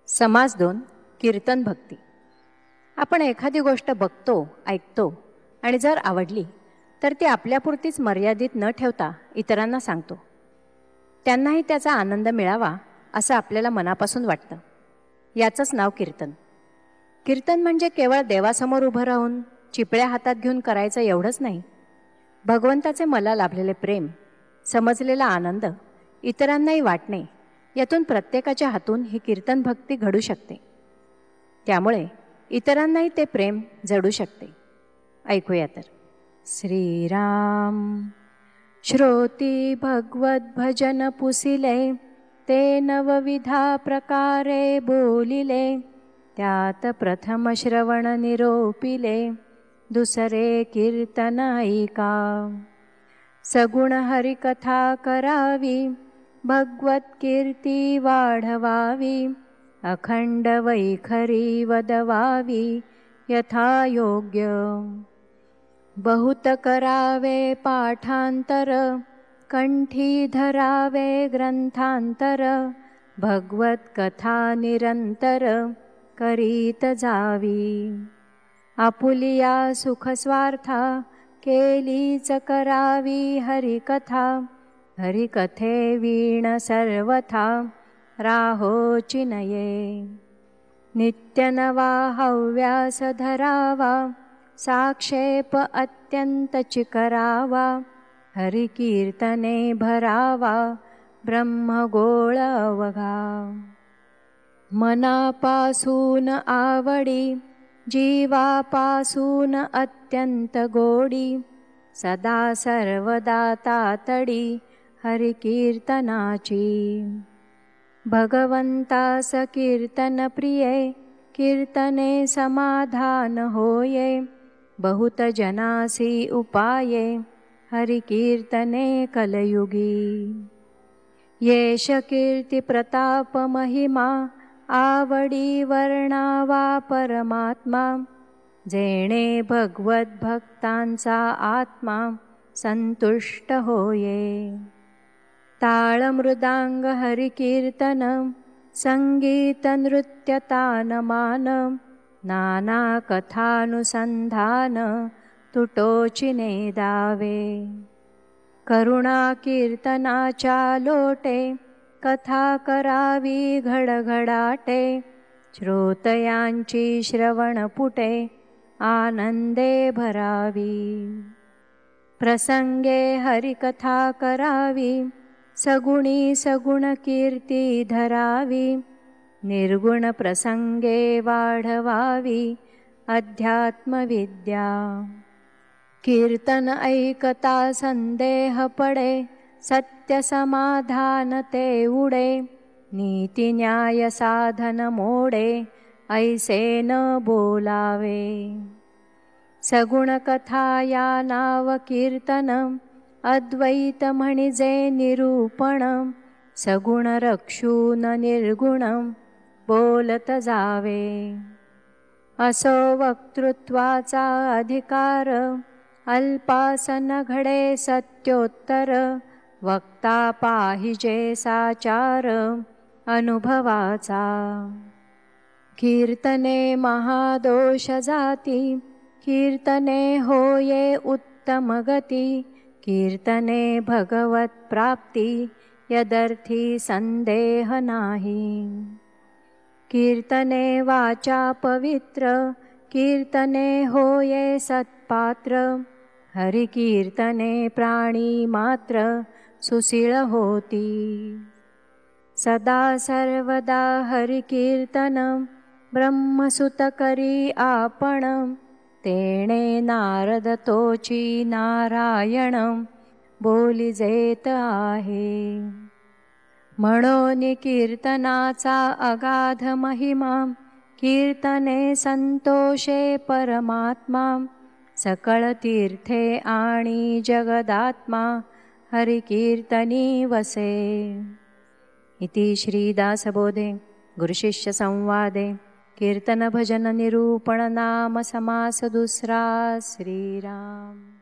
समास 2 कीर्तन भक्ती. आपण एखादी गोष्ट बघतो, ऐकतो आणि जर आवडली तर ती आपल्यापुरतीच मर्यादित न ठेवता इतरांना सांगतो. त्यांनाही त्याचा आनंद मिळावा असं आपल्याला मनापासून वाटतं. याचंच नाव कीर्तन. कीर्तन म्हणजे केवळ देवासमोर उभं राहून चिपळ्या हातात घेऊन करायचं एवढंच नाही. भगवंताचे मला लाभलेले प्रेम, समजलेला आनंद इतरांनाही वाटणे, यातून प्रत्येकाच्या हातून ही कीर्तन भक्ती घडू शकते. त्यामुळे इतरांनाही ते प्रेम जडू शकते. ऐकूया तर. श्रीराम श्रोती भगवत भजन पुसिले, ते नवविधा प्रकारे बोलिले. त्यात प्रथम श्रवण निरोपिले, दुसरे कीर्तन ऐका. सगुण हरिकथा करावी, भगवत कीर्ती वाढवावी. अखंड वैखरी वदवावी, यथा योग्य. बहुत करावे पाठांतर, कंठी धरावे ग्रंथांतर. भगवत कथा निरंतर, करीत जावी. आपुलिया सुख स्वार्था, केलीच करावी हरिकथा. हरिकथे वीण सर्वथा, राहोची नये. नित्य नवा हव्यास धरावा, साक्षेप अत्यंतची करावा. हरिकीर्तने भरावा, ब्रह्मगोळ अवघा. मनापासून आवडी, जीवापासून अत्यंत गोडी. सदा सर्वदा तातडी, हरिकीर्तनाची. भगवंतास कीर्तन प्रिये, कीर्तने समाधान होये. बहुत जनासी उपाये, हरिकीर्तने कलयुगी. येश कीर्ती प्रताप महिमा, आवडी वर्णावा परमात्मा. जेणे भगवत भक्तांचा आत्मा, संतुष्ट होये. ताळ मृदांग हरिकीर्तन, संगीत नृत्य तानमान. नाना कथानुसंधान, तुटोची नेदावे. करुणा कीर्तनाच्या लोटे, कथा करावी घडघडाटे. श्रोतयांची श्रवणपुटे, आनंदे भरावी. प्रसंगे हरिकथा करावी, सगुणी सगुण कीर्ती धरावी. निर्गुण प्रसंगे वाढवावी, अध्यात्मविद्या. कीर्तन ऐकता संदेह पडे, सत्य समाधान ते उडे. नीती न्याय साधन मोडे, ऐसे न बोलावे. सगुण कथा या नाव कीर्तन, अद्वैत म्हणजे निरूपण. सगुण रक्षून निर्गुण, बोलत जावे. असो वक्तृत्वाचा अधिकार, अल्पासन घडे सत्योत्तर. वक्ता पाहिजे साचार, अनुभवाचा. कीर्तने महादोष जाती, कीर्तने होये उत्तम गती. कीर्तने भगवत प्राप्ती, यदर्थी संदेह नाही. कीर्तने वाचा पवित्र, कीर्तने होये सत्पात्र. हरिकीर्तने प्राणी मात्र, सुशील होती. सदा सर्वदा हरिकीर्तन, ब्रह्मसुत करी आपण. तेणे नारद तोची नारायण, बोलिजेत आहे. म्हणून कीर्तनाचा अगाध महिमा, कीर्तने संतोषे परमात्मा. सकळ तीर्थे आणि जगदात्मा, हरिकीर्तनी वसे. इति श्रीदासबोधे गुरुशिष्य संवादे कीर्तन भजन निरूपण नाम समास दुसरा. श्रीराम.